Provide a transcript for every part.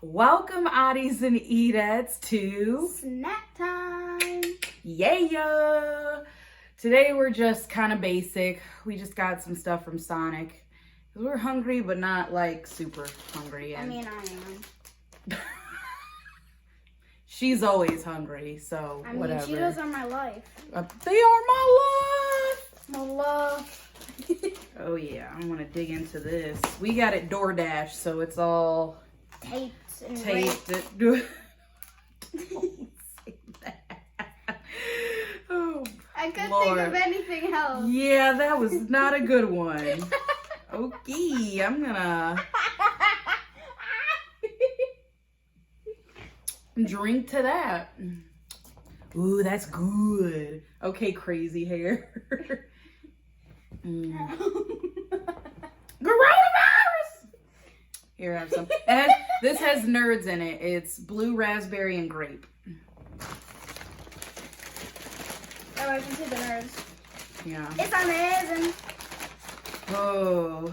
Welcome, oddies and edettes, to Snack time. Yeah. Today we're just kind of basic. We just got some stuff from Sonic. We're hungry, but not like super hungry. I mean, I am. She's always hungry, so whatever. Cheetos are my life. They are my life. My love. Oh yeah, I'm gonna dig into this. We got it DoorDash, so it's all taped and taped. Don't say that. Oh, I couldn't Lord. think of anything else. Yeah, that was not a good one. Okay, I'm gonna drink to that. Ooh, that's good. Okay, crazy hair. Coronavirus! Here, have some. This has nerds in it. It's blue, raspberry, and grape. Oh, I can see the nerds. Yeah. It's amazing. Oh,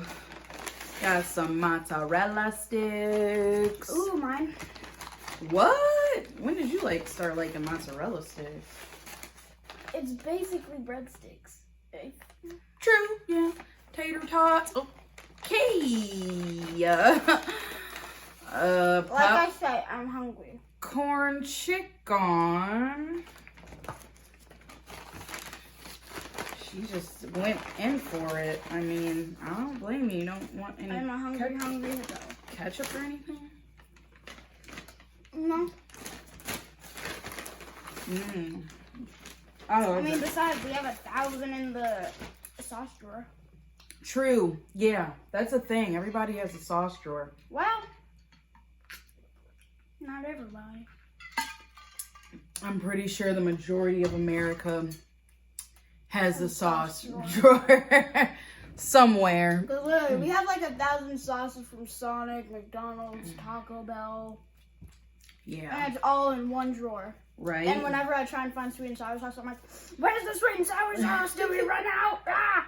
got some mozzarella sticks. Ooh, mine. What? When did you start liking mozzarella sticks? It's basically breadsticks. True. Yeah. Tater tots. Okay. Like I said, I'm hungry. Corn chicken. She just went in for it. I mean, I don't blame you. You don't want any I'm a hungry though. ketchup or anything? No. I mean, besides, we have 1,000 in the sauce drawer. True. Yeah, that's a thing. Everybody has a sauce drawer. Well, not everybody. I'm pretty sure the majority of America has a sauce drawer somewhere. Because literally, we have 1,000 sauces from Sonic, McDonald's, Taco Bell. Yeah. And it's all in one drawer. Right. And whenever I try and find sweet and sour sauce, I'm like, where's the sweet and sour sauce? Did we run out? Ah!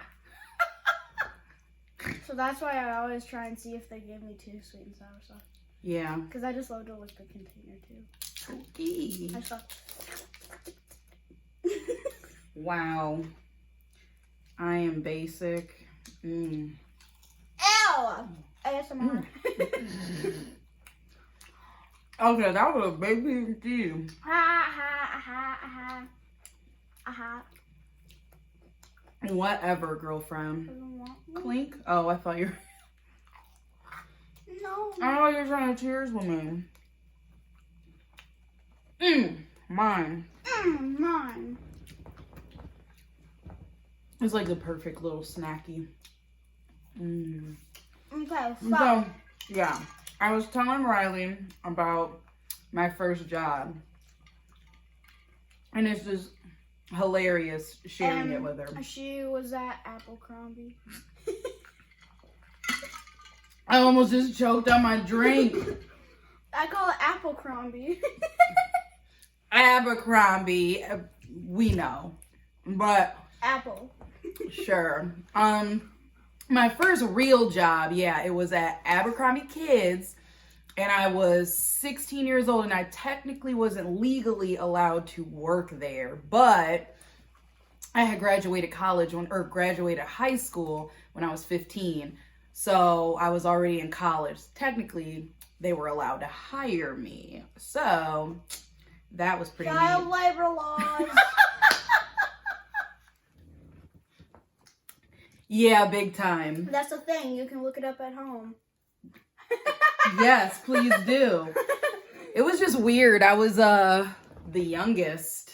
So that's why I always try and see if they give me 2 sweet and sour sauce. Yeah. Because I just love to lick the container too. Okay. I saw. Wow. I am basic. Ew! ASMR. Okay, that was a big piece too. Whatever, girlfriend. Clink? Oh, I thought you were... No. I know you're trying to cheers with me. Mine. Mine. It's like the perfect little snacky. Okay, So, yeah. I was telling Riley about my first job. And it's just hilarious sharing it with her. She was at Abercrombie. I almost just choked on my drink. I call it Applecrombie. Abercrombie, we know. But Apple. sure. My first real job, yeah, it was at Abercrombie Kids, and I was 16 years old, and I technically wasn't legally allowed to work there, but I had graduated graduated high school when I was 15, so I was already in college. Technically, they were allowed to hire me, so that was pretty Child neat. labor laws. Yeah, big time. That's the thing. You can look it up at home. Yes, please do. It was just weird. I was the youngest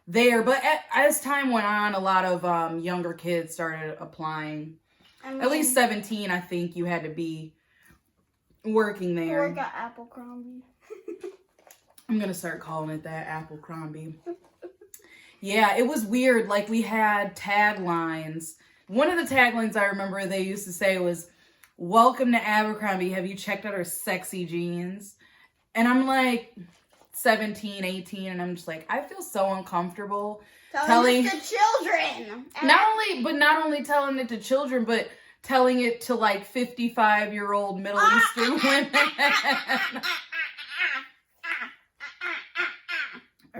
there, but as time went on, a lot of younger kids started applying. At least 17, I think you had to be working there. Work at Abercrombie. I'm gonna start calling it that, Abercrombie. Yeah, it was weird. Like, we had taglines. One of the taglines I remember they used to say was, "Welcome to Abercrombie. Have you checked out our sexy jeans?" And I'm like 17, 18, and I'm just like, I feel so uncomfortable telling the children. not only telling it to children, but telling it to like 55-year-old Middle Eastern women.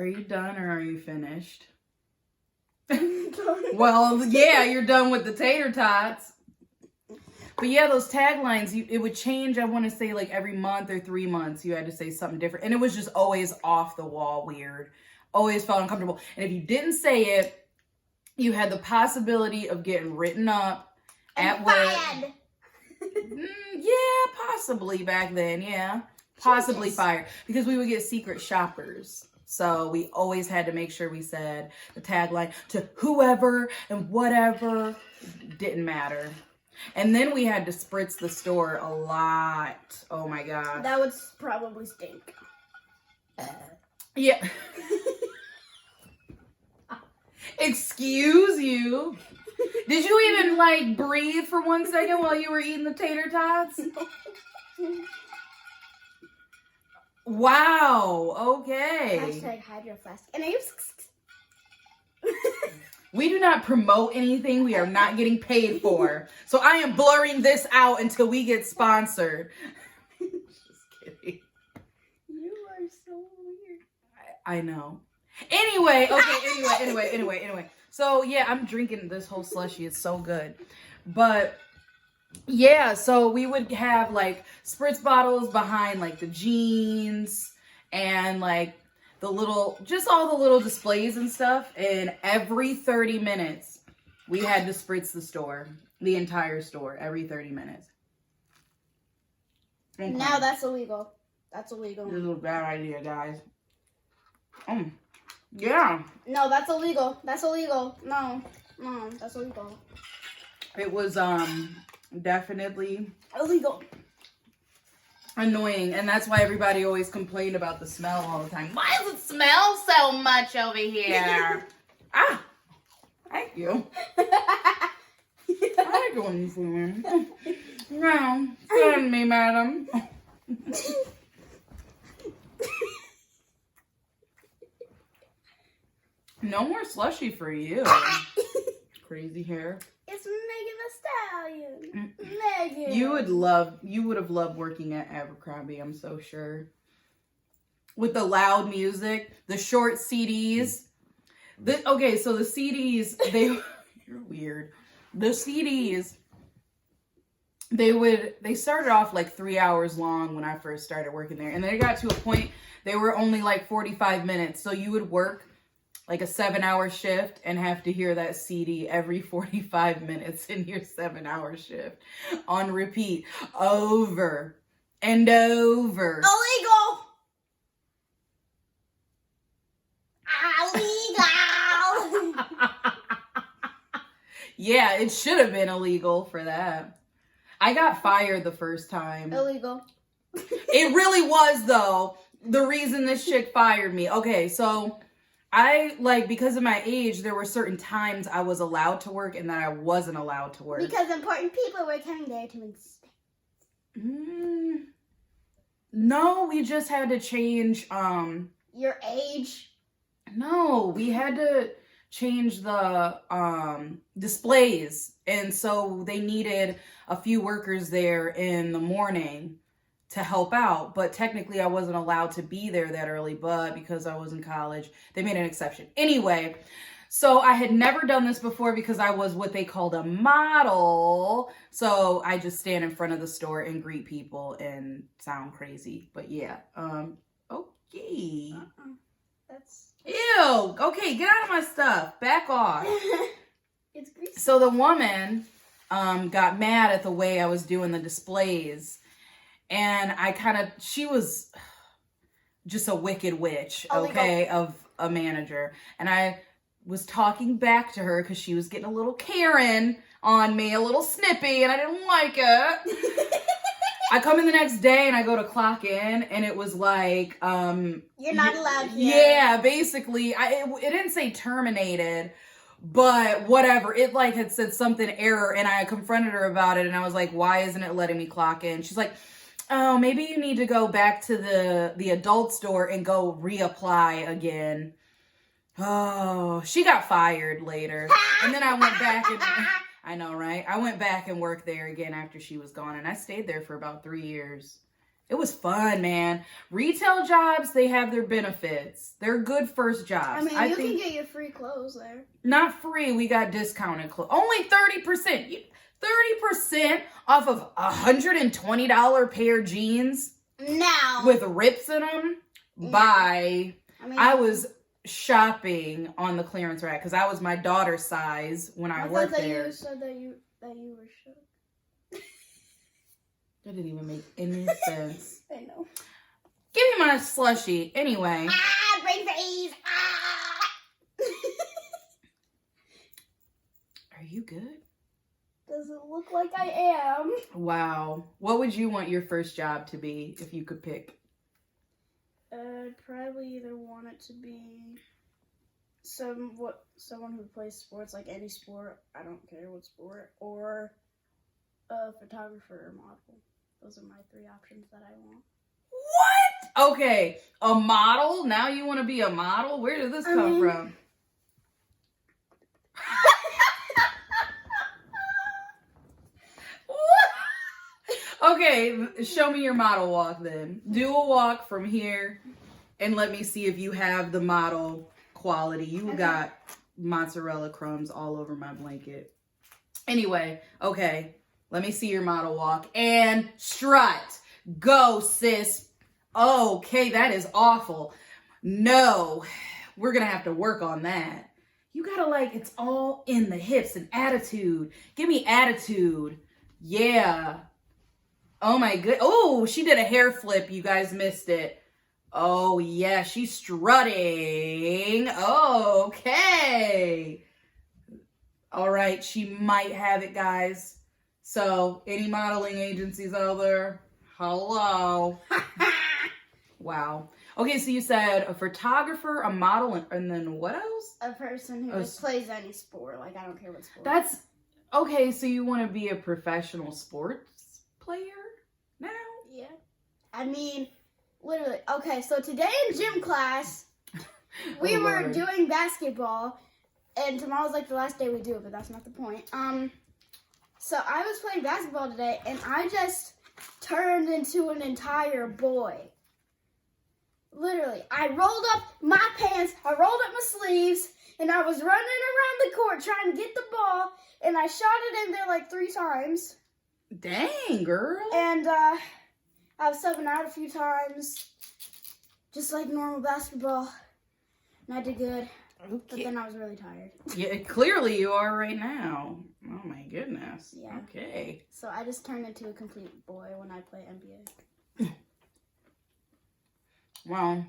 Are you done or are you finished? Well, yeah, you're done with the tater tots. But yeah, those taglines, it would change, I want to say, like every month or 3 months, you had to say something different. And it was just always off the wall weird. Always felt uncomfortable. And if you didn't say it, you had the possibility of getting written up at work. Yeah, possibly back then, yeah. Possibly fired. Because we would get secret shoppers. So we always had to make sure we said the tagline to whoever and whatever. Didn't matter. And then we had to spritz the store a lot. Oh my gosh. That would probably stink. Yeah. Excuse you. Did you even like breathe for 1 second while you were eating the tater tots? Wow. Okay. Hashtag Hydro Flask. And I use. We do not promote anything we are not getting paid for. So I am blurring this out until we get sponsored. Just kidding. You are so weird. I know. Anyway, okay, anyway. So yeah, I'm drinking this whole slushie. It's so good. But yeah, so we would have like spritz bottles behind like the jeans and like the little, just all the little displays and stuff. And every 30 minutes, we had to spritz the store, the entire store, every 30 minutes. Okay. Now that's illegal. That's illegal. This is a bad idea, guys. Yeah. No, that's illegal. That's illegal. No, that's illegal. It was definitely Illegal. annoying, and that's why everybody always complained about the smell all the time. Why does it smell so much over here? Thank you. I like it when you fool me. No, send me, madam. No more slushy for you. Crazy hair. It's Megan Thee Stallion. Megan. You would have loved working at Abercrombie, I'm so sure. With the loud music, the short CDs. Okay, so the CDs, you're weird. The CDs, they started off like 3 hours long when I first started working there. And then it got to a point, they were only like 45 minutes. So you would work like a 7-hour shift and have to hear that CD every 45 minutes in your 7-hour shift on repeat over and over. Illegal. Illegal. Yeah, it should have been illegal for that. I got fired the first time. Illegal. It really was, though, the reason this chick fired me. Okay, so because of my age, there were certain times I was allowed to work and that I wasn't allowed to work. Because important people were coming there to inspect. No, we just had to change, Your age? No, we had to change the, displays. And so they needed a few workers there in the morning to help out, but technically I wasn't allowed to be there that early, but because I was in college, they made an exception. Anyway, so I had never done this before because I was what they called a model. So I just stand in front of the store and greet people and sound crazy. But yeah, okay. That's... Ew, okay, get out of my stuff. Back off. It's greasy. So the woman got mad at the way I was doing the displays. And she was just a wicked witch, okay, of a manager. And I was talking back to her because she was getting a little Karen on me, a little snippy, and I didn't like it. I come in the next day and I go to clock in, and it was like... You're not allowed here. Yeah, basically. It didn't say terminated, but whatever. It like had said something error, and I confronted her about it, and I was like, why isn't it letting me clock in? She's like... Oh, maybe you need to go back to the adult store and go reapply again. Oh, she got fired later. And then I went back and, I know, right? I went back and worked there again after she was gone. And I stayed there for about 3 years. It was fun, man. Retail jobs, they have their benefits. They're good first jobs. I mean, you can get your free clothes there. Not free. We got discounted clothes. Only 30%. 30% off of $120 pair of jeans. Now. With rips in them. Bye. I was shopping on the clearance rack because I was my daughter's size when I worked there. You said that you were shook. That didn't even make any sense. I know. Give me my slushie. Anyway. Brain freeze. Are you good? Does it look like I am? Wow. What would you want your first job to be if you could pick? I'd probably either want it to be someone who plays sports, like any sport. I don't care what sport. Or a photographer or model. Those are my 3 options that I want. What? Okay, a model? Now you want to be a model? Where did this come from? What? Okay, show me your model walk then. Do a walk from here and let me see if you have the model quality. You got mozzarella crumbs all over my blanket. Anyway, okay. Let me see your model walk. And strut. Go, sis. Okay, that is awful. No, we're going to have to work on that. You got to it's all in the hips and attitude. Give me attitude. Yeah. Oh, my good. Oh, she did a hair flip. You guys missed it. Oh, yeah, she's strutting. Okay. All right, she might have it, guys. So, any modeling agencies out there? Hello. Wow. Okay, so you said a photographer, a model, and then what else? A person who just plays any sport. Like, I don't care what sport. That's... Okay, so you want to be a professional sports player now? Yeah. I mean, literally. Okay, so today in gym class, we were doing basketball, and tomorrow's the last day we do it, but that's not the point. So I was playing basketball today, and I just turned into an entire boy. Literally, I rolled up my pants, I rolled up my sleeves, and I was running around the court trying to get the ball, and I shot it in there 3 times. Dang, girl. And I was subbing out a few times, just like normal basketball, and I did good. Okay. But then I was really tired. Yeah, clearly you are right now. Oh my goodness. Yeah. Okay. So I just turned into a complete boy when I play NBA. Well,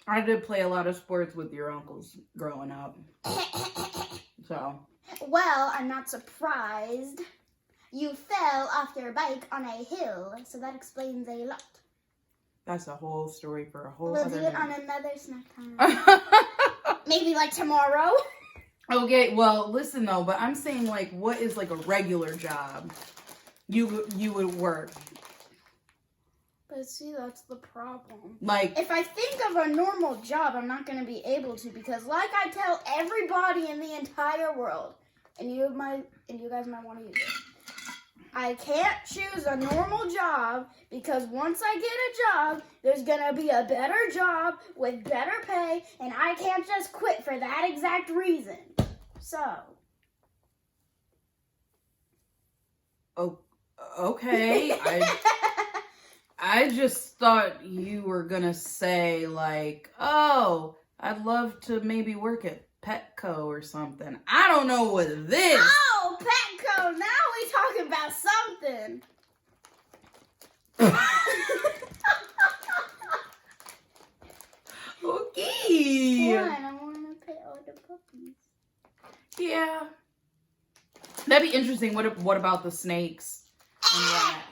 I did play a lot of sports with your uncles growing up. So. Well, I'm not surprised. You fell off your bike on a hill, so that explains a lot. That's a whole story for a whole We'll other do it day. on another snack time. Maybe tomorrow. Okay, well, listen though, but I'm saying what is a regular job you would work? But see, that's the problem. If I think of a normal job, I'm not going to be able to because I tell everybody in the entire world, and you guys might want to use it. I can't choose a normal job because once I get a job, there's going to be a better job with better pay, and I can't just quit for that exact reason. So. Oh, okay. I just thought you were going to say oh, I'd love to maybe work at Petco or something. I don't know what this. Oh, Petco. Now we talking about something. Okay. Fine, I want to pet all the puppies. Yeah. That'd be interesting. What about the snakes and rats?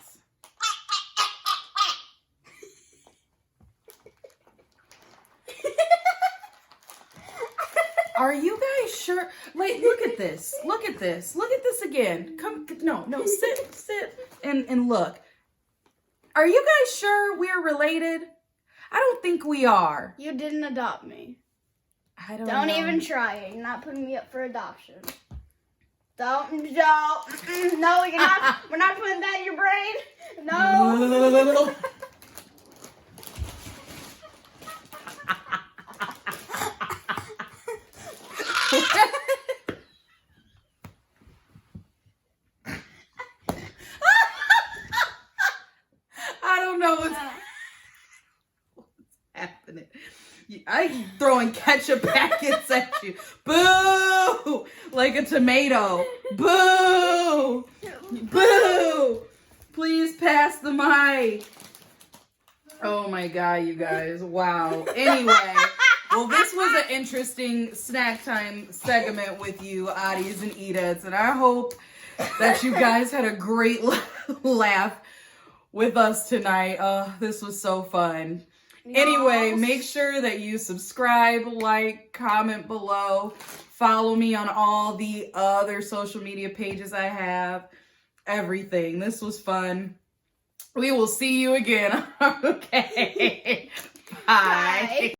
Are you guys sure? Look at this. Look at this. Look at this again. No, sit and look. Are you guys sure we're related? I don't think we are. You didn't adopt me. I don't Don't know. even try it. You're not putting me up for adoption. Don't. No, we're not putting that in your brain. No. happening. I throwing ketchup packets at you. Boo! Like a tomato. Boo! Boo! Please pass the mic. Oh my God, you guys. Wow. Anyway, well, this was an interesting snack time segment with you, Addies and Ediths, and I hope that you guys had a great laugh with us tonight. This was so fun. Anyway, make sure that you subscribe, like, comment below, follow me on all the other social media pages I have, everything. This was fun. We will see you again. Okay. Bye.